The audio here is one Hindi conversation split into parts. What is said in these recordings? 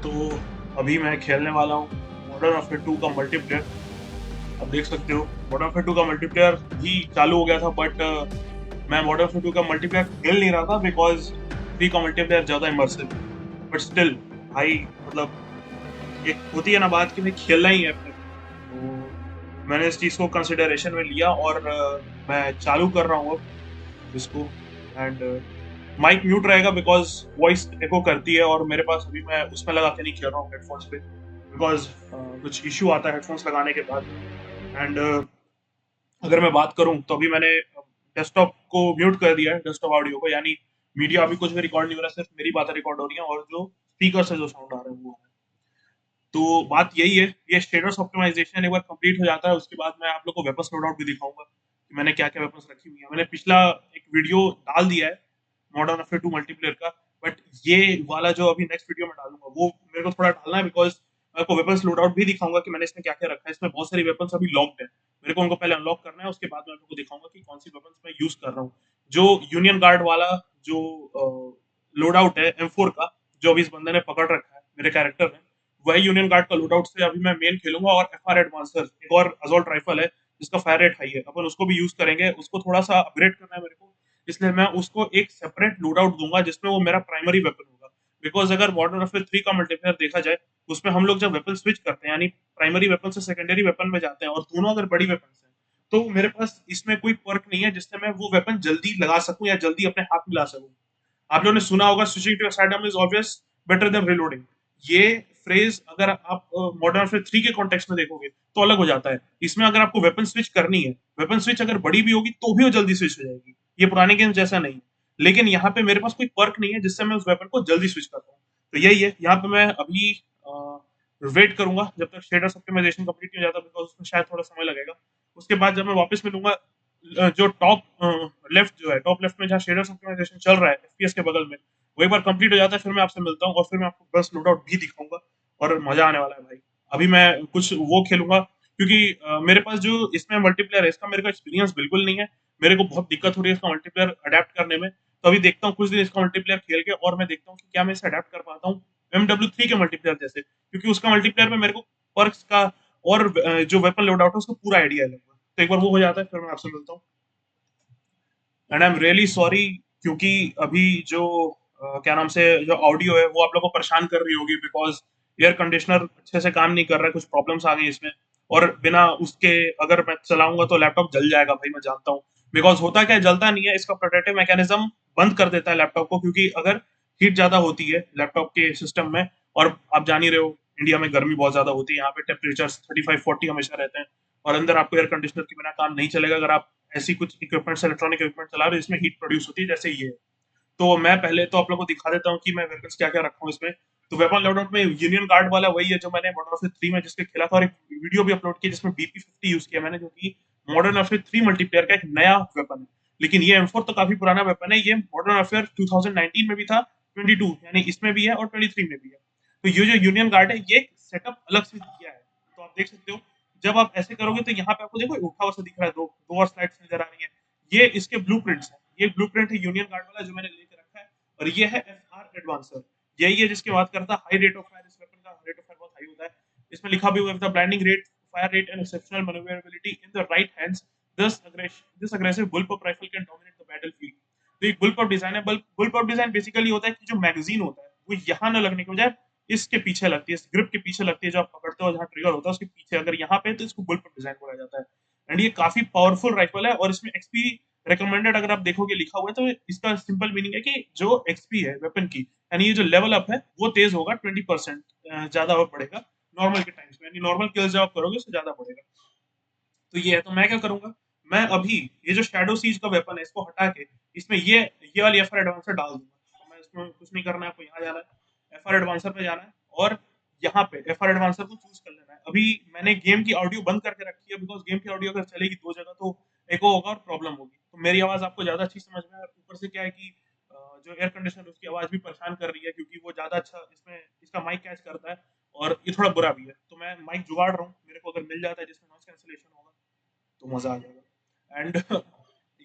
तो अभी मैं खेलने वाला हूँ मॉडर्न वॉरफेयर 2 का मल्टीप्लेयर। आप देख सकते हो मॉडर्न वॉरफेयर 2 का मल्टीप्लेयर भी चालू हो गया था, बट मैं मॉडर्न वॉरफेयर 2 का मल्टीप्लेयर खेल नहीं रहा था बिकॉज 3 का मल्टीप्लेयर ज़्यादा इमर्सिव है। बट स्टिल भाई, मतलब एक होती है ना बात कि भाई खेलना ही है अपने को। तो मैंने इस चीज़ को कंसिडरेशन में लिया और मैं चालू कर रहा हूँ अब इसको। एंड माइक म्यूट रहेगा बिकॉज वॉइस एको करती है, और मेरे पास अभी मैं उसमें लगा के नहीं खेल रहा हूँ हेडफोन्स पे बिकॉज कुछ इश्यू आता है हेडफोन्स लगाने के बाद। एंड अगर मैं बात करूँ तो अभी मैंने डेस्कटॉप को म्यूट कर दिया है, डेस्कटॉप ऑडियो को, यानी मीडिया अभी कुछ भी रिकॉर्ड नहीं हो रहा, सिर्फ मेरी बातें रिकॉर्ड हो रही हैं और जो स्पीकर से जो साउंड आ रहा है वो आ रहा है। तो बात यही है, ये स्टेटस ऑप्टिमाइजेशन एक बार कंप्लीट हो जाता है उसके बाद मैं आप लोग को वेपन्स लोड आउट भी दिखाऊंगा कि मैंने क्या क्या वेपन्स रखी हुई है। मैंने पिछला एक वीडियो डाल दिया है मॉडर्न वॉरफेयर 2 मल्टीप्लेयर का, बट ये वाला जो अभी नेक्स्ट वीडियो में डालूंगा वो मेरे को थोड़ा डालना है बिकॉज मैं आपको वेपन्स लोड आउट भी दिखाऊंगा कि मैंने इसमें क्या क्या रखा है। इसमें बहुत सारी वेपन्स अभी लॉक्ड है, मेरे को उनको पहले अनलॉक करना है, उसके बाद मैं आपको दिखाऊंगा कि कौन सी वेपन्स मैं यूज कर रहा हूँ। जो यूनियन गार्ड वाला जो लोड आउट है M4 का, जो अभी इस बंदे ने पकड़ रखा है मेरे कैरेक्टर ने, वही यूनियन गार्ड का लोड आउट से अभी मैं मेन खेलूंगा। और FR एडवांसर एक और असॉल्ट राइफल है जिसका फायर रेट हाई है, अपन उसको भी यूज करेंगे। उसको थोड़ा सा अपग्रेड करना है मेरे को, इसलिए मैं उसको एक सेपरेट लोड आउट दूंगा जिसमें वो मेरा प्राइमरी वेपन होगा। बिकॉज अगर मॉडर्न वॉरफेयर 3 का मल्टीप्लेयर देखा जाए, उसमें हम लोग जब वेपन स्विच करते हैं, यानी प्राइमरी वेपन से सेकेंडरी वेपन में जाते हैं, और दोनों अगर बड़ी वेपन हैं, तो मेरे पास इसमें कोई पर्क नहीं है जिससे मैं वो वेपन जल्दी लगा सकूं या जल्दी अपने हाथ में ला सकूं। आप लोगों ने सुना होगा, switching to sidearm is obvious better than reloading. ये फ्रेज अगर आप मॉडर्न वॉरफेयर 3 के कॉन्टेक्स्ट में देखोगे तो अलग हो जाता है। इसमें अगर आपको वेपन स्विच करनी है, वेपन स्विच अगर बड़ी भी होगी तो भी वो जल्दी स्विच हो जाएगी, ये पुराने गेम जैसा नहीं है। लेकिन यहाँ पे मेरे पास कोई पर्क नहीं है जिससे मैं उस वेपन को जल्दी स्विच कर पाऊँ। तो यही है, यहाँ पे मैं अभी वेट करूंगा जब तक शेडर्स ऑप्टिमाइजेशन कंप्लीट नहीं हो जाता, बिकॉज उसमें शायद थोड़ा समय लगेगा। उसके बाद जब मैं वापस मिलूंगा, जो टॉप लेफ्ट जो है, टॉप लेफ्ट में जहाँ शेडर्स ऑप्टिमाइजेशन चल रहा है FPS के बगल में, वो एक बार कंप्लीट हो जाता है, फिर मैं आपसे मिलता हूँ और फिर मैं आपको बस लोड आउट भी दिखाऊंगा। और मजा आने वाला है भाई। अभी मैं कुछ वो खेलूंगा क्योंकि मेरे पास जो इसमें मल्टीप्लेयर है इसका मेरे को एक्सपीरियंस बिल्कुल नहीं है। मेरे को बहुत दिक्कत हो रही है इसका मल्टीप्लेयर अडेप्ट करने में। तो अभी देखता हूँ कुछ दिन इसका मल्टीप्लेयर खेल के, और मैं देखता हूँ कि क्या मैं इसे अडेप्ट कर पाता हूँ MW3 के मल्टीप्लेयर जैसे, क्योंकि उसका मल्टीप्लेयर में मेरे को पर्क्स का और जो वेपन लोड आउट है उसका पूरा आइडिया है लगभग। तो एक बार वो हो जाता है फिर मैं आपसे मिलता हूँ। And I am really sorry, क्योंकि अभी जो क्या नाम से जो ऑडियो है वो आप लोग को परेशान कर रही होगी बिकॉज एयर कंडीशनर अच्छे से काम नहीं कर रहा है, कुछ प्रॉब्लम्स आ गई इसमें। और बिना उसके अगर मैं चलाऊंगा तो लैपटॉप जल जाएगा भाई, मैं जानता हूँ। बिकॉज होता क्या है, जलता नहीं है, इसका प्रोटेक्टिव मैकेनिज्म बंद कर देता है लैपटॉप को, क्योंकि अगर हीट ज्यादा होती है लैपटॉप के सिस्टम में, और आप जान ही रहे हो इंडिया में गर्मी बहुत ज्यादा होती है, यहाँ पे टेम्परेचर 35-40 हमेशा रहते हैं, और अंदर आपको एयर कंडीशनर के बिना काम नहीं चलेगा अगर आप ऐसी कुछ इक्विपमेंट्स, इलेक्ट्रॉनिक इक्विपमेंट चला रहे हो जिसमें हीट प्रोड्यूस होती है जैसे ये है। तो मैं पहले तो आप लोगों को दिखा देता हूँ कि मैं वेपन्स क्या क्या रखा हूँ इसमें। तो वेपन लोडआउट में यूनियन गार्ड वाला वही है जो मैंने मॉडर्न ऑफिस 3 में जिसके खेला था, और एक वीडियो भी अपलोड किया जिसमें BP50 यूज किया मैंने, जो कि मॉडर्न ऑफिस 3 मल्टीप्लेयर का एक नया वेपन है। लेकिन ये M4 तो काफी पुराना वेपन है, ये मॉडर्न अफेयर 2019 में भी था, 22 यानी इसमें भी है और 23 में भी है। तो ये जो यूनियन गार्ड है ये सेटअप अलग से किया है, तो आप देख सकते हो। जब आप ऐसे करोगे तो यहाँ पे आपको देखो उठा हुआ सा दिख रहा है, दो दो और स्लाइड्स नजर आ रही है। ये इसके ब्लूप्रिंट्स हैं, ये ब्लूप्रिंट है यूनियन गार्ड वाला जो मैंने लेके रखा है। और ये है FR एडवांसर, यही है जिसकी बात करता है हाई रेट ऑफ फायर। इस वेपन का रेट ऑफ फायर बहुत हाई होता है। इसमें लिखा भी हुआ है the blinding rate, fire rate and exceptional manoeuvrability in the right hands, this aggressive bullpup rifle can dominate the battlefield. तो एक बुलपॉप डिजाइन है। बुलपॉप डिजाइन बेसिकली होता है कि जो मैगजीन होता है वो यहाँ न लगने के बजाय इसके पीछे लगती है, इस ग्रिप के पीछे लगती है, जो आप पकड़ते हो जहाँ ट्रिगर होता है उसके पीछे अगर यहाँ पे, तो इसको बुलपॉप डिजाइन बोला जाता है। एंड ये काफी पावरफुल राइफल है, और इसमें XP रिकमेंडेड अगर आप देखोगे लिखा हुआ है, तो इसका सिंपल मीनिंग है कि जो XP है वेपन की, यानी ये जो लेवल अप है वो तेज होगा 20% ज्यादा बढ़ेगा नॉर्मल के टाइम्स में, यानी नॉर्मल किल्स जब आप करोगे उससे ज्यादा बढ़ेगा। तो ये है, तो मैं क्या करूंगा, मैं अभी ये जो शैडो सीज का वेपन है इसको हटा के इसमें ये वाली FR एडवांसर डाल दूंगा। तो मैं इसमें कुछ नहीं करना है, आपको यहाँ जाना है, FR एडवांसर पे जाना है, और यहाँ पे FR एडवांसर को चूज कर लेना है। अभी मैंने गेम की ऑडियो बंद करके रखी है बिकॉज गेम की ऑडियो अगर चलेगी दो जगह तो एको होगा और प्रॉब्लम होगी, तो मेरी आवाज आपको ज्यादा अच्छी समझ में, ऊपर से क्या है कि जो एयर कंडीशनर उसकी आवाज भी परेशान कर रही है, क्योंकि वो ज्यादा अच्छा इसमें इसका माइक कैच करता है, और ये थोड़ा बुरा भी है। तो मैं माइक जुगाड़ रहा हूँ, मेरे को अगर मिल जाता है जिसमें नॉइस कैंसिलेशन होगा तो मजा आ जाएगा। एंड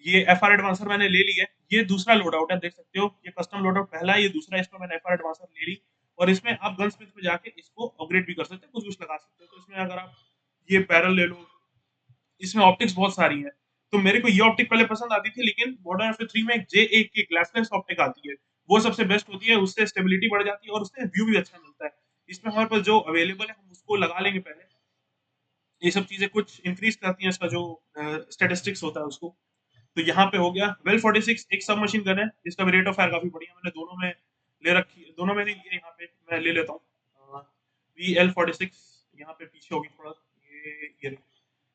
ये FR एडवांसर मैंने ले ली है, ये दूसरा लोड आउट है, देख सकते हो ये कस्टम लोड आउट पहला है, ये दूसरा, इसमें मैंने FR एडवांसर ले ली। और इसमें आप गनस्मिथ में जाके इसको अपग्रेड भी कर सकते हैं, कुछ लगा सकते हो। तो इसमें अगर आप ये बैरल ले लो, इसमें ऑप्टिक्स बहुत सारी हैं। तो मेरे को ये ऑप्टिक पहले पसंद आती थी, लेकिन मॉडर्न वॉरफेयर 3 में एक J1 की ग्लासलेस ऑप्टिक आती है, वो सबसे बेस्ट होती है, उससे स्टेबिलिटी बढ़ जाती है और उससे व्यू भी अच्छा मिलता है। इसमें हमारे पास जो अवेलेबल है हम उसको लगा लेंगे पहले। ये सब चीजें कुछ इंक्रीज करती हैं इसका जो स्टेटिस्टिक्स होता है उसको। तो यहाँ पे हो गया वेल 46 एक सब मशीन गन है, जिसका भी रेट ऑफ फायर काफी बढ़िया, मैंने दोनों में ले रखी, दोनों में नहीं लिया, यहाँ पे मैं ले लेता हूँ। VL46 यहाँ पे पीछे होगी थोड़ा, ये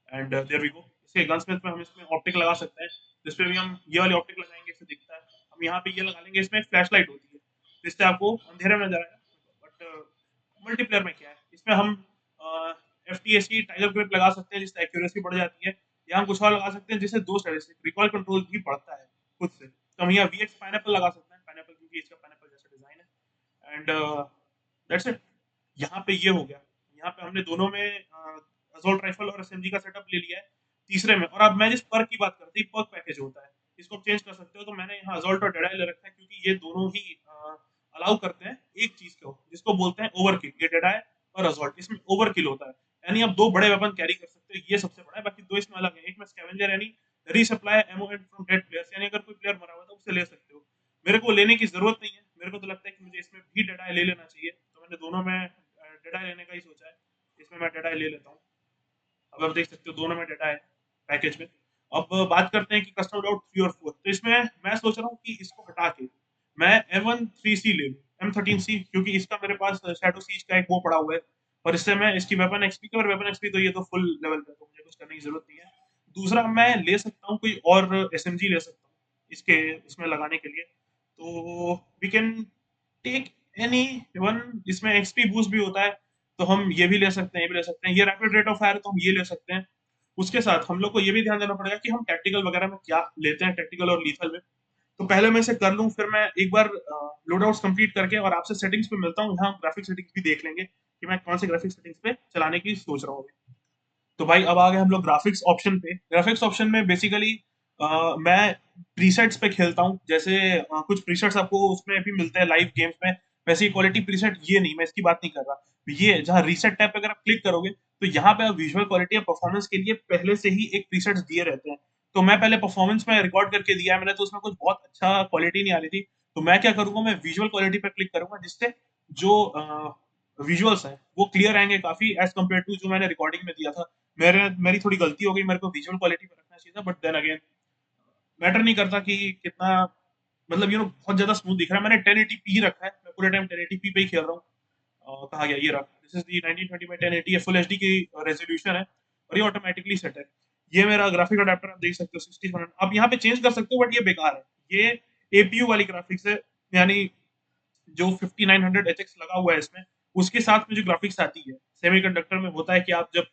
एंड देयर वी गो। इसके गनस्मिथ में हम इसमें ऑप्टिक लगा सकते हैं, जिस पे भी हम ये वाली ऑप्टिक लगाएंगे इससे दिखता है। हम यहाँ पे ये लगा लेंगे, इसमें फ्लैश लाइट होती है, जिससे आपको अंधेरे में नजर आएगा। बट मल्टीप्लेयर में क्या है, इसमें हम FTS की टाइगर ग्रिप लगा सकते हैं, जिससे एक्यूरेसी बढ़ जाती है, या हम कुछ और लगा सकते हैं जिससे दो स्टैटिस्टिक रिकॉल कंट्रोल भी बढ़ता है खुद से। तो हम यहाँ VX पाइनएप्पल लगा सकते हैं, पाइनएप्पल क्योंकि इसका पाइनएप्पल जैसा डिजाइन है। And that's it. यहाँ पे ये हो गया, यहाँ पे हमने दोनों में असॉल्ट राइफल और SMG का सेटअप ले लिया है। तीसरे में, और अब मैं जिस पर्क की बात करती हूँ, पर्क पैकेज होता है, इसको चेंज कर सकते हो। तो मैंने यहाँ असॉल्ट और डेडाई ले रखा है, क्योंकि ये दोनों ही अलाउ करते हैं एक चीज को, जिसको बोलते हैं ओवरकिल। ये डेडाई और असॉल्ट, इसमें ओवरकिल होता है, यानी आप दो बड़े वेपन कैरी कर सकते हो, ये सबसे बड़ा है। बाकी दो इसमें अलग है, एक में स्कैवेंजर यानी resupply ammo from dead players, यानी अगर कोई प्लेयर मरा हुआ था उससे ले सकते हो। मेरे को लेने की जरूरत नहीं है, मेरे को तो लगता है कि मुझे इसमें भी डेडाई ले लेना चाहिए, तो मैंने दोनों में डेडाई लेने का ही सोचा है। इसमें मैं डेडाई ले लेता हूँ। अब आप देख सकते हो दोनों में डेटा है पैकेज में। अब बात करते हैं कि कस्टम डाउट 3 और 4। तो इसमें मैं सोच रहा हूँ कि इसको हटा के मैं M13C ले लूँ, M13C, क्योंकि इसका मेरे पास शैडो सीज का एक वो पड़ा हुआ है, और इससे मैं इसकी वेपन एक्सपी और वेपन एक्सपी तो ये तो फुल लेवल पे, तो मुझे कुछ करने की जरूरत नहीं है। दूसरा मैं ले सकता हूँ कोई और SMG ले सकता हूँ इसके उसमें लगाने के लिए। तो we can take any one, इसमें एक्सपी बूस्ट भी होता है, तो हम ये भी ले सकते हैं, ये भी ले सकते हैं। ये रैपिड रेट ऑफ फायर, तो हम ये ले सकते हैं। उसके साथ हम लोग को ये भी ध्यान देना पड़ेगा कि हम टैक्टिकल वगैरह में क्या लेते हैं, टैक्टिकल और लीथल में। तो पहले मैं इसे कर लूँ, फिर मैं एक बार लोडआउट्स कंप्लीट करके और आपसे सेटिंग्स पे मिलता हूँ। यहाँ ग्राफिक सेटिंग्स भी देख लेंगे कि मैं कौन से ग्राफिक सेटिंग्स पे चलाने की सोच रहा हूँ। तो भाई अब आ गए हम लोग ग्राफिक्स ऑप्शन पे। ग्राफिक्स ऑप्शन में बेसिकली मैं प्रीसेट्स पे खेलता हूँ, जैसे कुछ प्रीसेट्स आपको उसमें भी मिलते हैं लाइव गेम्स में, वैसे ही क्वालिटी प्रीसेट ये नहीं, मैं इसकी बात नहीं कर रहा। ये जहाँ रीसेट टैब पे अगर आप क्लिक करोगे, तो यहाँ पे विजुअल क्वालिटी या परफॉर्मेंस के लिए पहले से ही एक प्रीसेट्स दिए रहते हैं। तो मैं पहले परफॉर्मेंस में रिकॉर्ड करके दिया है मैंने, तो उसमें कुछ बहुत अच्छा क्वालिटी नहीं आ रही थी। तो मैं क्या करूंगा, मैं विजुअल क्वालिटी पे क्लिक करूंगा, जिससे जो विजुअल्स हैं वो क्लियर आएंगे काफी एज कम्पेयर टू जो मैंने रिकॉर्डिंग में दिया था। मेरी थोड़ी गलती हो गई, मेरे को विजुअल क्वालिटी पे रखना चाहिए था, बट देन अगेन मैटर नहीं करता कि कितना, मतलब बहुत ज्यादा स्मूथ दिख रहा है। मैंने 1080p ही रखा है, मैं पूरे टाइम 1080p पे ही खेल रहा हूँ। कहा गया, ये रहा, this is the 1920 by 1080 full HD की रेजोल्यूशन है, और ये ऑटोमेटिकली सेट है। ये मेरा ग्राफिक अडेप्टर आप देख सकते हो 60 आप यहाँ पे चेंज कर सकते हो, बट ये बेकार है। ये एपीयू वाली ग्राफिक्स है, यानी जो 5900HX लगा हुआ है इसमें, उसके साथ में जो ग्राफिक्स आती है सेमीकंडक्टर में, होता है कि आप जब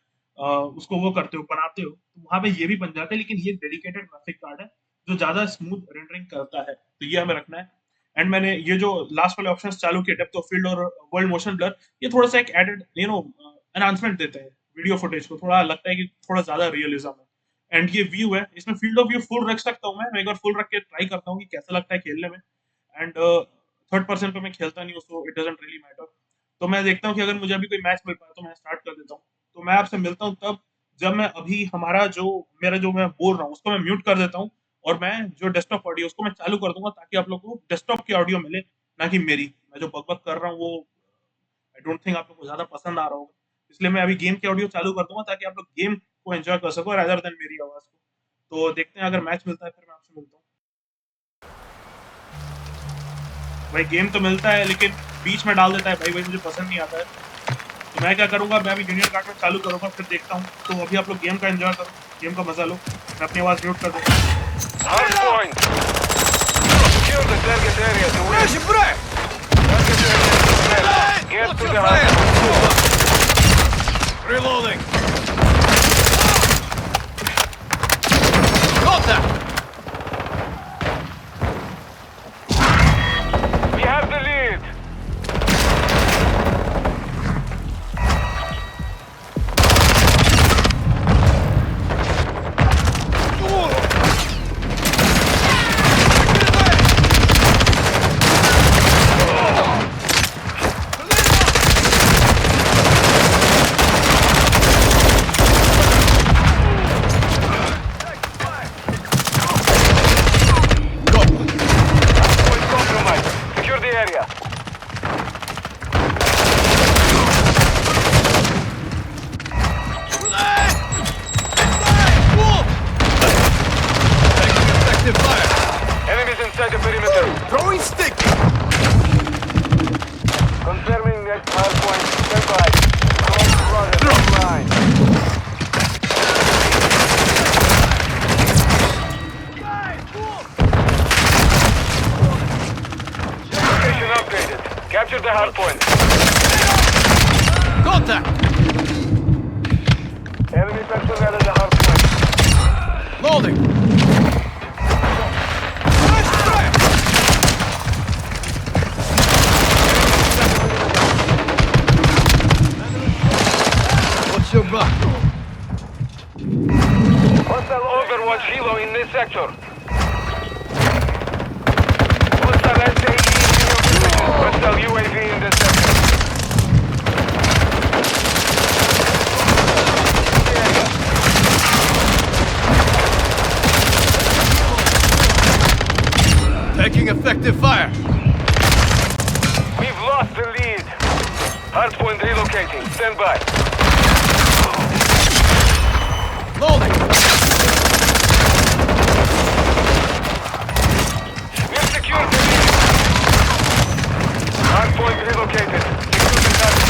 उसको वो करते हो, बनाते हो, तो वहां पे ये भी बन जाता है, लेकिन ये डेडिकेटेड ग्राफिक कार्ड है जो ज्यादा स्मूथ रेंडरिंग करता है, तो ये हमें रखना है। एंड मैंने ये जो लास्ट वाले ऑप्शंस चालू किए, डेप्थ ऑफ फील्ड और वर्ल्ड मोशन ब्लर, ये थोड़ा सा एक एडेड एनहांसमेंट देते हैं वीडियो फुटेज को, थोड़ा लगता है कि थोड़ा ज्यादा रियलिज्म है। एंड ये व्यू है, इसमें फील्ड ऑफ व्यू फुल रख सकता हूँ मैं एक बार फुल रख के ट्राई करता हूँ कि कैसा लगता है खेलने में। एंड थर्ड पर्सन पे मैं खेलता नहीं हूँ, so it doesn't really matter. तो मैं देखता हूँ कि अगर मुझे अभी कोई मैच मिल पाया तो मैं स्टार्ट कर देता हूँ। तो मैं आपसे मिलता हूँ तब, जब मैं अभी हमारा जो मैं बोल रहा हूँ उसको मैं म्यूट कर देता हूँ, और मैं जो डेस्कटॉप ऑडियो उसको मैं चालू कर दूंगा, ताकि आप लोग को डेस्कटॉप की ऑडियो मिले, ना कि मेरी। मैं जो बकबक कर रहा हूँ वो आई डोंट थिंक आप लोग को ज्यादा पसंद आ रहा होगा, इसलिए मैं अभी गेम की ऑडियो चालू कर दूंगा, ताकि आप लोग गेम को एंजॉय कर सको रादर देन मेरी आवाज को। तो देखते हैं, अगर मैच मिलता है फिर मैं आपसे मिलता हूँ। भाई गेम तो मिलता है, लेकिन बीच में डाल देता है भाई, मुझे पसंद नहीं आता है। तो मैं क्या करूंगा, मैं अभी जूनियर कार्ड में चालू करूंगा, फिर देखता हूँ। तो अभी आप लोग गेम का एंजॉय करो, गेम का मजा लो। मैं अपनी आवाज म्यूट कर देता हूँ। next hard point. Stand by. Close runner online. Location updated. Capture the hard point. Contact! Enemy personnel at the hard point. Loading! What's your back? Hostile Overwatch Hilo in this sector. Hostile SAE in your position. Hostile UAV in this sector. Taking effective fire. We've lost the lead. Hardpoint relocating. Stand by. Loading! We've secured the lead. Hardpoint relocated. Secure the target.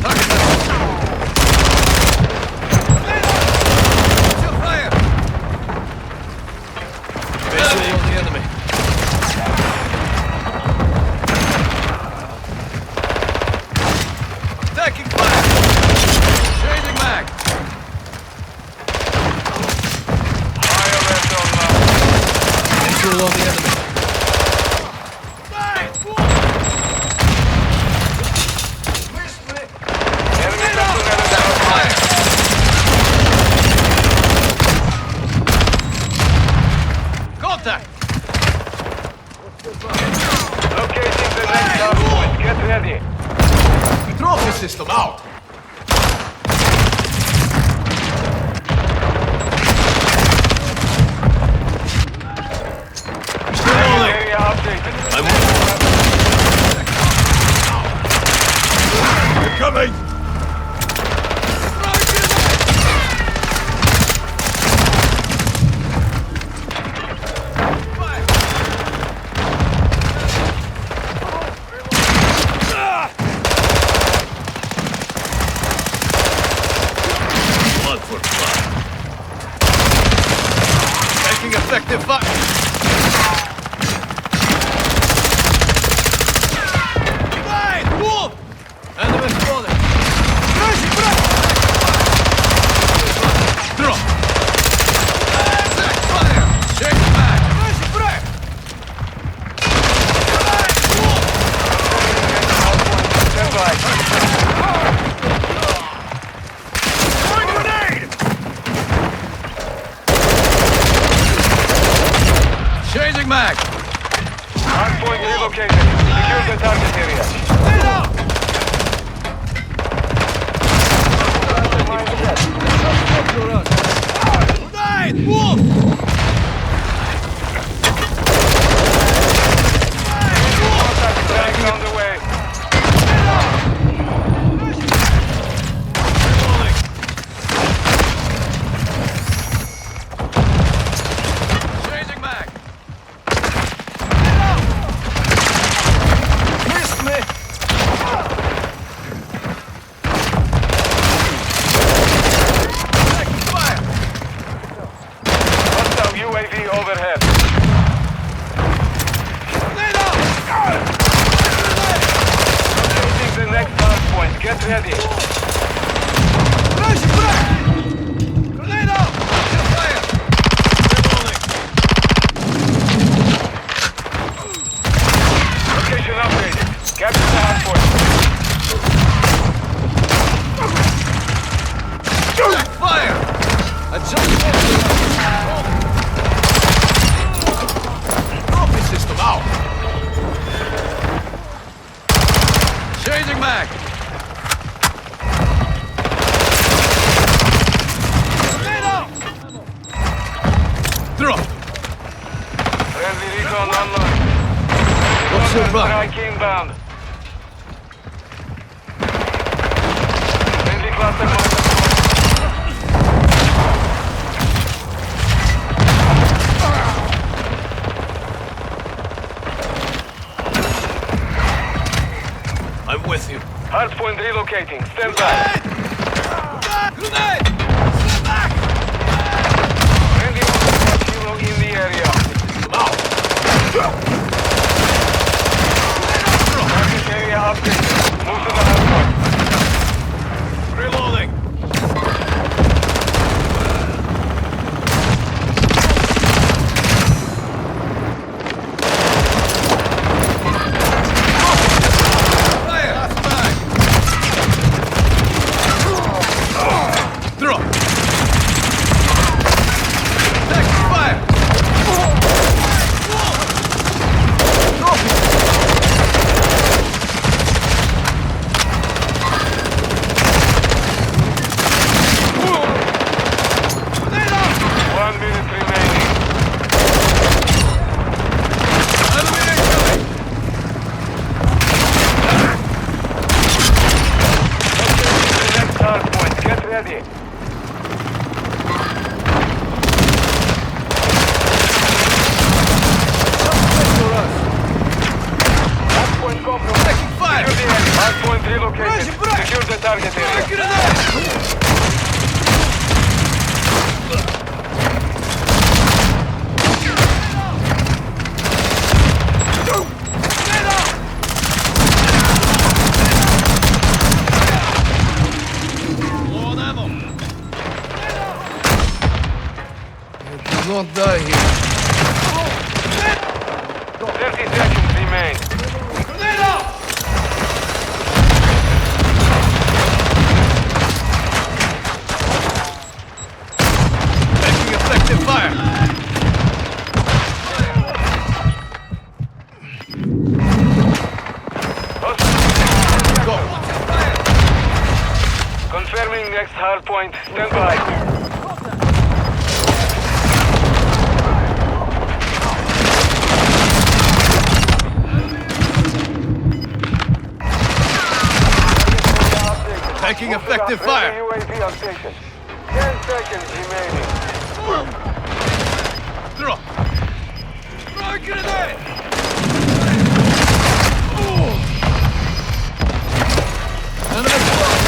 Target down. Your fire! Visual on the enemy. Taking fire! Changing mag! High alert online. Visual on the enemy. Enemy personnel at the hard point. Contact! Locating the next hardpoint. Get ready. Trophy system out! Area updated. Coming! Blood for blood. Taking effective fire. Fire! Wolf! Enemy spotted. Drop. Attack fire! Check back. Stand by. Changing mag. Hardpoint relocated. Secure the target area. Grenade! Wolf! Tank on the way. Changing mag. Missed me. Taking fire. Hostile UAV overhead. Grenade out! Locating the next hardpoint. Get ready. Flashing back! Grenade out! Get fire! Location upgraded. Capture the hardpoint. Back fire! Adjust Trophy system out! Changing mag! Grenade out! Drop! Friendly recon online. What's your back? Strike inbound. Friendly cluster bomb. Hardpoint relocating. Stand by. Grenade! Stand back! Friendly Overwatch hero in the area. Target area updated. Move to the hardpoint. Reloading! Fire! Last mag! Throw! Taking fire! Grenade out! 1 minute remaining. Enemy incoming! The next hardpoint. Get ready. Hardpoint compromised. Taking fire! Secure the area. Hardpoint relocated. Rush, rush. Secure the target area. Grenade! Grenade out! Low on ammo. Do not die here. 30 seconds remain. Grenade out! Taking effective fire. Go. Confirming next hardpoint. Stand by. Taking effective fire. UAV on station. 10 seconds remaining. Throw. Throw a grenade. Enemy close.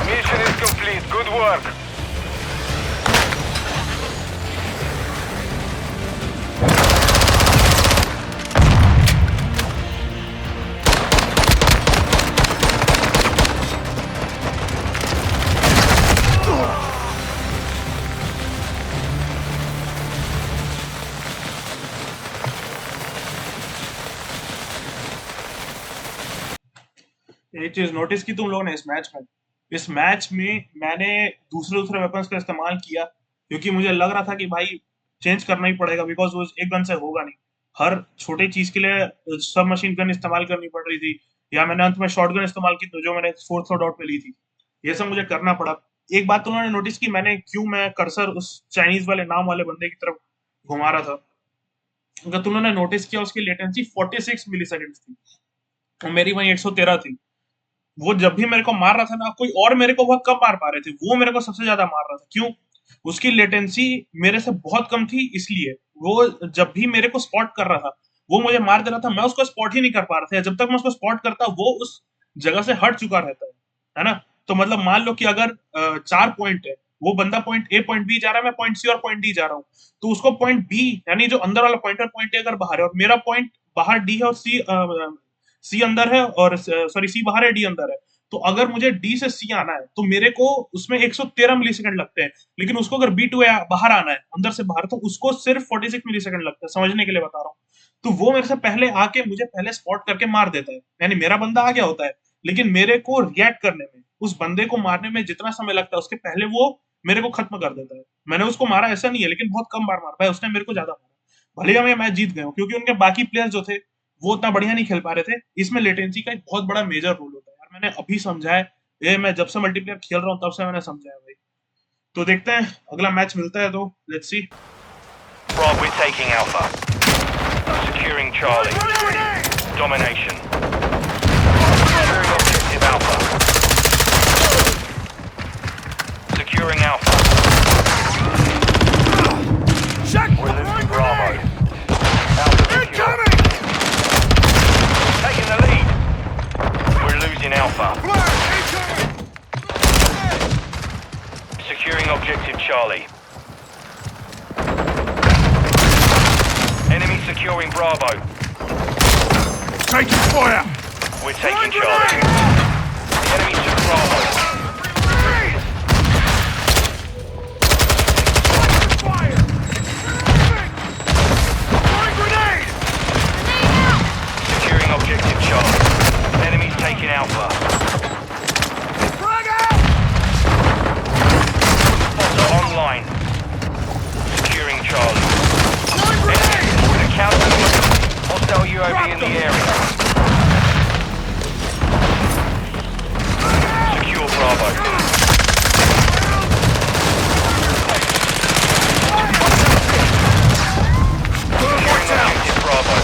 Mission is complete. Good work. एक चीज नोटिस की तुम लोगों ने इस मैच में मैंने दूसरे वेपन्स का इस्तेमाल किया क्योंकि मुझे लग रहा था कि भाई चेंज करना ही पड़ेगा बिकॉज वो एक गन से होगा नहीं। हर छोटे चीज के लिए सब मशीन गन इस्तेमाल करनी पड़ रही थी या मैंने अंत में शॉर्ट गन इस्तेमाल की तो जो मैंने 4th डॉट पे ली थी। ये सब मुझे करना पड़ा। एक बात तो उन्होंने नोटिस की मैं कर्सर उस चाइनीज वाले नाम वाले बंदे की तरफ घुमा रहा था। अगर तुमने नोटिस किया उसकी लेटेंसी 46 मिलीसेकंड थी और मेरी वहीं 113 थी। वो जब भी मेरे को मार रहा था ना कोई और मेरे को बहुत कम मार पा रहे थे, वो मेरे को सबसे ज्यादा मार रहा था। क्यों? उसकी लेटेंसी मेरे से बहुत कम थी इसलिए। वो जब भी मेरे को स्पॉट कर रहा था वो मुझे मार दे रहा था, मैं उसको स्पॉट ही नहीं कर पा रहा था। जब तक मैं उसको स्पॉट करता वो उस जगह से हट चुका रहता है ना। तो मतलब मान लो कि अगर 4 पॉइंट है, वो बंदा पॉइंट ए पॉइंट बी जा रहा है, मैं पॉइंट सी और पॉइंट डी जा रहा हूँ, तो उसको पॉइंट बी यानी जो अंदर वाला पॉइंट है पॉइंट ए अगर बाहर है और मेरा पॉइंट बाहर डी है और सी अंदर है और सॉरी सी बाहर है डी अंदर है, तो अगर मुझे डी से सी आना है तो मेरे को उसमें 113 मिलीसेकंड लगते हैं। लेकिन उसको अगर बी टू बाहर आना है अंदर से बाहर तो उसको सिर्फ 46 मिलीसेकंड लगता है। समझने के लिए बता रहा हूँ। तो वो मेरे से पहले आके मुझे पहले स्पॉट करके मार देता है, यानी मेरा बंदा आ गया होता है, लेकिन मेरे को रिएक्ट करने में, उस बंदे को मारने में जितना समय लगता है उसके पहले वो मेरे को खत्म कर देता है। मैंने उसको मारा ऐसा नहीं है, लेकिन बहुत कम बार मारा भाई, उसने मेरे को ज्यादा मारा। भले ही मैं मैच जीत गया हूँ क्योंकि उनके बाकी प्लेयर्स जो थे वो उतना बढ़िया नहीं खेल पा रहे थे। इसमें लेटेंसी का एक बहुत बड़ा मेजर रोल होता है यार। मैंने अभी समझा है, ये मैं जब से मल्टीप्लेयर खेल रहा हूँ तब से मैंने समझा है भाई। तो देखते हैं अगला मैच मिलता है तो let's see. Rob, we're taking Alpha. Securing Charlie. Domination. Securing objective Alpha. Securing Alpha. Check! We're Securing objective Charlie. Enemy securing Bravo. Taking fire! We're taking Charlie. The enemy took Bravo. Fire! Throwing grenade! Securing objective Charlie. Enemies taking Alpha. Frag out! Spotter online. Securing Charlie. Throwing grenade! The counter. Hostile UAV in the area. Secure Bravo. Securing objective Bravo.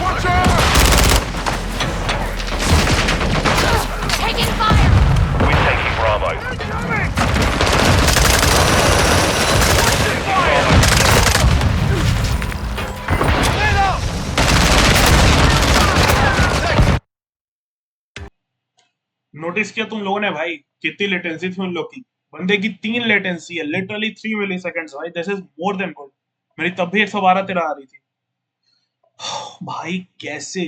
Watch out! Taking fire! We're taking Bravo. Incoming! Bravo. Stand up! Notice किया तुम लोगों ने भाई कितनी लेटेंसी थी उन लोग की? बंदे की 3 लेटेंसी है, लिटरली 3 मिली सेकेंड्स भाई। This is more than good. मेरी तब भी 112-13 आ रही थी भाई। कैसे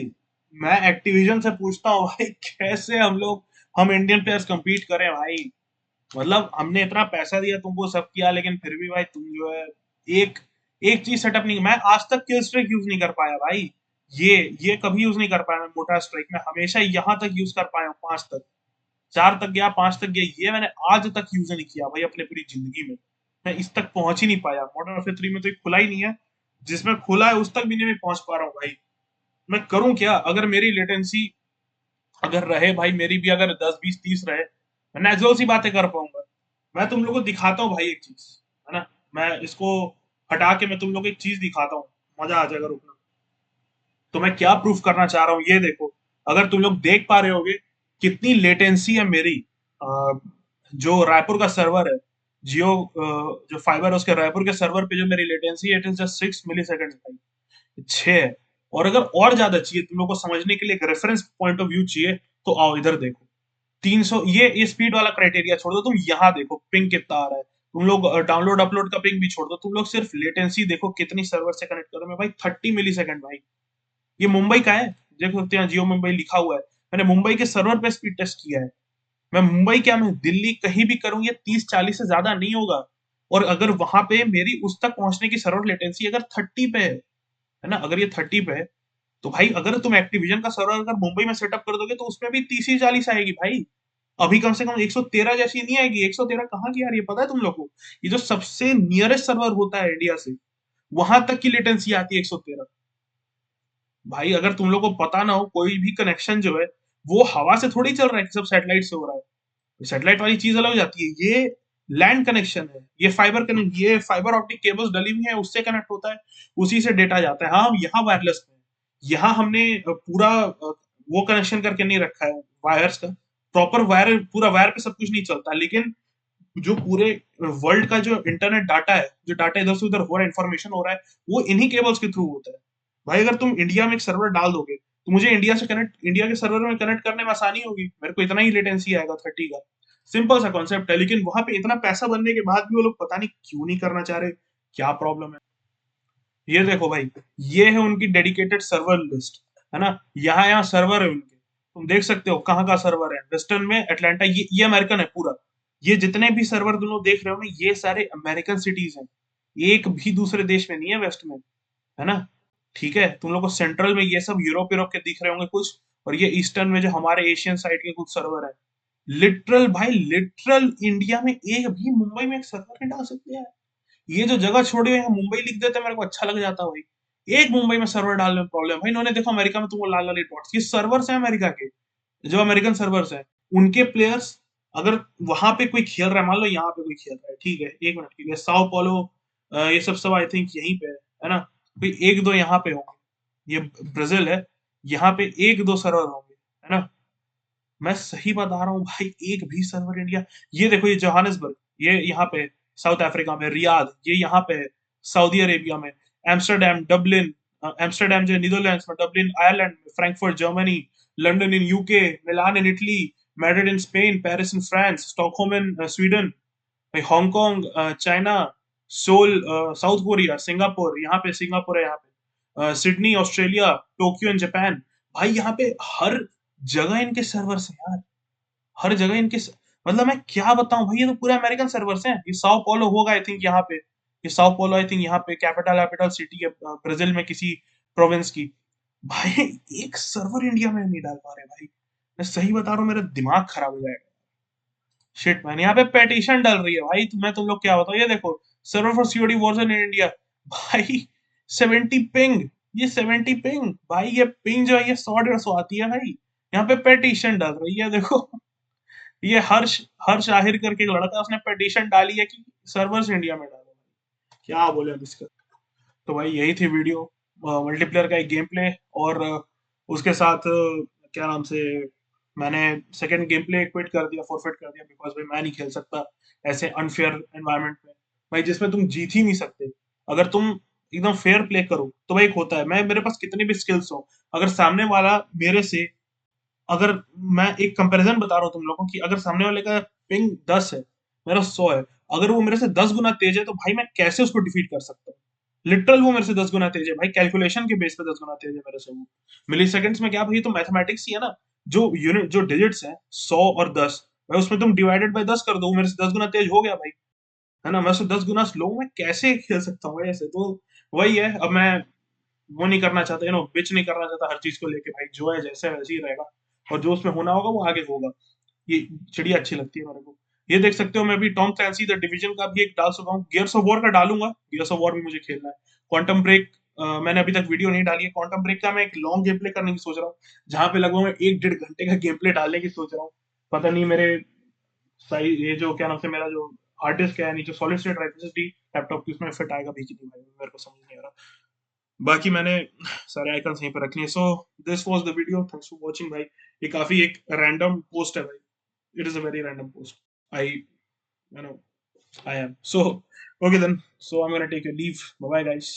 मैं एक्टिविजन से पूछता हूँ भाई, कैसे हम इंडियन प्लेयर्स compete करें भाई? मतलब हमने इतना पैसा दिया तुमको, सब किया, लेकिन फिर भी भाई तुम जो है एक एक चीज सेटअप नहीं। मैं आज तक किल स्ट्राइक यूज नहीं कर पाया भाई। ये कभी यूज नहीं कर पाया मैं मोटा स्ट्राइक में। हमेशा यहाँ तक यूज कर पाया हूँ, 5 तक, 4 तक गया, 5 तक गया। ये मैंने आज तक यूज नहीं किया भाई अपने पूरी जिंदगी में। मैं इस तक पहुंच ही नहीं पाया। मॉडर्न वॉरफेयर 3 में तो एक खुला ही नहीं है, जिसमें खुला है उस तक भी नहीं मैं पहुंच पा रहा हूँ भाई। मैं करूं क्या? अगर मेरी लेटेंसी अगर रहे भाई, मेरी भी अगर 10 20 30 रहे, मैं नेचुरल सी बातें कर पाऊंगा। मैं तुम लोगों को दिखाता हूँ भाई एक चीज, है ना? मैं इसको हटा के मैं तुम लोगों को एक चीज दिखाता हूँ, मजा आ जाएगा। रुकना। तो मैं क्या प्रूफ करना चाह रहा हूँ ये देखो। अगर तुम लोग देख पा रहे होगे कितनी लेटेंसी है मेरी, जो रायपुर का सर्वर है, जियो जो फाइबर है उसके रायपुर के सर्वर पे जो मेरी लेटेंसी है, it is just 6 millisecond भाई। 6 है। और अगर और ज्यादा चाहिए तुम लोग को समझने के लिए, एक रेफरेंस पॉइंट ऑफ व्यू चाहिए, तो आओ इधर देखो। 300 ये स्पीड वाला क्राइटेरिया छोड़ दो, तुम यहाँ देखो पिंग कितना आ रहा है। तुम लोग डाउनलोड अपलोड का पिंग भी छोड़ दो, तुम लोग सिर्फ लेटेंसी देखो कितनी सर्वर से कनेक्ट करो। मैं भाई 30 मिली सेकेंड भाई। ये मुंबई का है, देख सकते हैं जियो मुंबई लिखा हुआ है। मैंने मुंबई के सर्वर पे स्पीड टेस्ट किया है। मैं मुंबई क्या, मैं दिल्ली कहीं भी करूँ ये 30-40 से ज्यादा नहीं होगा। और अगर वहां पे मेरी उस तक पहुंचने की सर्वर लेटेंसी अगर 30 पे है ना, अगर ये 30 पे है, तो भाई अगर तुम एक्टिविजन का सर्वर अगर मुंबई में सेटअप कर दोगे तो उसमें भी 30-40 आएगी भाई। अभी कम से कम 113 जैसी नहीं आएगी। 113 कहाँ की आ रही है पता है तुम लोग को? ये जो सबसे नियरेस्ट सर्वर होता है इंडिया से, वहां तक की लेटेंसी आती है 113। भाई अगर तुम लोग को पता ना हो, कोई भी कनेक्शन जो है वो हवा से थोड़ी चल रहा है कि सब सैटेलाइट से हो रहा है। सैटेलाइट वाली चीज अलग हो जाती है, ये लैंड कनेक्शन है, ये फाइबर ऑप्टिक केबल्स डली हुई है, उससे कनेक्ट होता है, उसी से डेटा जाता है। हाँ, हम यहाँ वायरलेस पे हैं। यहाँ हमने पूरा वो कनेक्शन करके नहीं रखा है वायर्स का, प्रॉपर वायर, पूरा वायर पे सब कुछ नहीं चलता। लेकिन जो पूरे वर्ल्ड का जो इंटरनेट डाटा है, जो डाटा इधर से उधर हो रहा है, इंफॉर्मेशन हो रहा है, वो इन्हीं केबल्स के थ्रू होता है भाई। अगर तुम इंडिया में एक सर्वर डाल दोगे तो मुझे इंडिया के सर्वर में कनेक्ट करने में आसानी होगी। मेरे को इतना ही लेटेंसी आएगा 30 का। सिंपल सा कॉन्सेप्ट है। लेकिन वहां पे इतना पैसा बनने के बाद भी वो लोग पता नहीं क्यों नहीं करना चाह रहे, क्या प्रॉब्लम है? ये देखो भाई, ये है उनकी डेडिकेटेड सर्वर लिस्ट, है ना? यहाँ सर्वर है उनके, तुम देख सकते हो कहाँ का सर्वर है। वेस्टर्न में एटलांटा, ये अमेरिकन है पूरा। ये जितने भी सर्वर तुम लोग देख रहे हो ना, ये सारे अमेरिकन सिटीज हैं। एक भी दूसरे देश में नहीं है वेस्ट में, है ना? ठीक है, तुम लोग को सेंट्रल में ये सब यूरोप के दिख रहे होंगे कुछ, और ये ईस्टर्न में जो हमारे एशियन साइड के कुछ सर्वर है। लिटरल भाई, लिटरल इंडिया में एक भी मुंबई में एक सर्वर नहीं डाल सकते यार। ये जो जगह छोड़ी यहाँ मुंबई लिख देते मेरे को अच्छा लग जाता भाई। एक मुंबई में सर्वर डालने में प्रॉब्लम भाई। इन्होंने देखो अमेरिका में तुमको लाल लाल डॉट्स, ये सर्वर्स हैं अमेरिका के, जो अमेरिकन सर्वर्स हैं, उनके प्लेयर्स अगर वहां पे कोई खेल रहा है, मान लो यहाँ पे कोई खेल रहा है, ठीक है, एक मिनट, ठीक है, साओ पोलो, ये सब आई थिंक यहीं पे है ना? कोई 1-2 यहाँ पे होंगे। ये ब्राजील है, यहाँ पे 1-2 सर्वर होंगे, है ना? मैं सही बता रहा हूँ भाई, एक भी सर्वर इंडिया, ये देखो, ये जोहानिसबर्ग, ये यहाँ पे साउथ अफ्रीका में, रियाद ये यहाँ पे है सऊदी अरेबिया में, एम्स्टरडेम, डबलिन, एम्स्टरडेम जो नीदरलैंड्स में, डबलिन आयरलैंड में, Frankfurt Germany, London in UK, Milan in Italy, Madrid in Spain, Paris in France, Stockholm in Sweden, भाई Hong Kong, China, Seoul, South Korea, Singapore, यहाँ पे सिंगापुर है, यहाँ पे Sydney Australia, Tokyo in Japan. भाई यहाँ पे हर जगह इनके सर्वर्स हैं यार, हर जगह मतलब मैं क्या बताऊं भाई, ये तो पूरे अमेरिकन सर्वर्स हैं। ये साओ paulo होगा आई थिंक यहाँ पे, ये साओ paulo आई थिंक यहाँ पे कैपिटल सिटी है ब्राजील में किसी प्रोविंस की। भाई एक सर्वर इंडिया में नहीं डाल पा रहे भाई, मैं सही बता रहा हूँ, मेरा दिमाग खराब हो जाएगा। शिट मैन, यहाँ पे पेटिशन डल रही है भाई, तुम्हें तुम लोग क्या बताओ, ये देखो server for COD version in India. भाई 70 पिंग, ये 70 पिंग भाई, ये पिंग जो है ये 100-150 आती है भाई। यहाँ पे पेटिशन डल रही है देखो। ये हर्ष हर्ष आहिर करके एक लड़का है, उसने पेटिशन डाली है कि सर्वर्स इंडिया में डालो। क्या बोले अब इसका। तो भाई यही थी वीडियो, मल्टीप्लेयर का एक गेम प्ले, और उसके साथ क्या नाम से, मैंने सेकंड गेम प्ले क्विट कर दिया, फॉरफिट कर दिया, बिकॉज भाई मैं नहीं खेल सकता ऐसे अनफेयर एनवायरनमेंट में भाई, जिसमें तुम जीत ही नहीं सकते। अगर तुम एकदम फेयर प्ले करो तो भाई एक होता है, मैं मेरे पास कितनी भी स्किल्स हो, अगर सामने वाला मेरे से, अगर मैं एक कंपैरिजन बता रहा हूँ तुम लोगों की, अगर सामने वाले का पिंग 10 है, मेरा 100 है, अगर वो मेरे से 10 गुना तेज है तो भाई मैं कैसे उसको डिफीट कर सकता हूँ। लिटरल वो मेरे से 10 गुना तेज है भाई, कैलकुलेशन के बेस पे 10 गुना तेज है मेरे से वो। मिली सेकंड्स में क्या भाई, ये तो मैथमेटिक्स ही है ना। जो यूनिट जो डिजिट्स हैं 100 और 10, भाई उसमें तुम डिवाइडेड बाय 10 कर दो, वो मेरे से 10 गुना तेज हो गया भाई, है ना। मैं उससे 10 गुना स्लो, मैं कैसे खेल सकता हूँ भाई ऐसे। तो वही है, अब मैं वो नहीं करना चाहता, बिच नहीं करना चाहता हर चीज को लेके भाई, जो है जैसे वैसे ही रहेगा, और जो उसमें होना होगा वो आगे होगा। ये चिड़िया अच्छी लगती है मेरे को। ये देख सकते हो, मैं भी टॉम क्लैंसी द डिवीजन का भी एक डाल चुका हूँ, गियर्स ऑफ वॉर का डालूंगा, गियर्स ऑफ वॉर भी मुझे खेलना है। क्वांटम ब्रेक मैंने अभी तक वीडियो नहीं डाली है, क्वांटम ब्रेक का मैं एक लॉन्ग गेम प्ले करने की सोच रहा हूँ, जहां पे लगभग मैं 1-1.5 घंटे का गेम प्ले डालने की सोच रहा हूँ। पता नहीं मेरे साइज, ये जो क्या नाम से, मेरा जो हार्ड डिस्क है नीचे solid state drive SSD laptop की, उसमें फिट आएगा भी कि नहीं भाई, मेरे को समझ नहीं आ रहा। बाकी मैंने सारे आइकन्स यहीं पे रख लिए। So this was the video, thanks for watching भाई। ये काफी एक रैंडम पोस्ट है भाई, it is a very random post. I know I am. So, okay then. So I'm gonna take a leave. Bye bye, guys.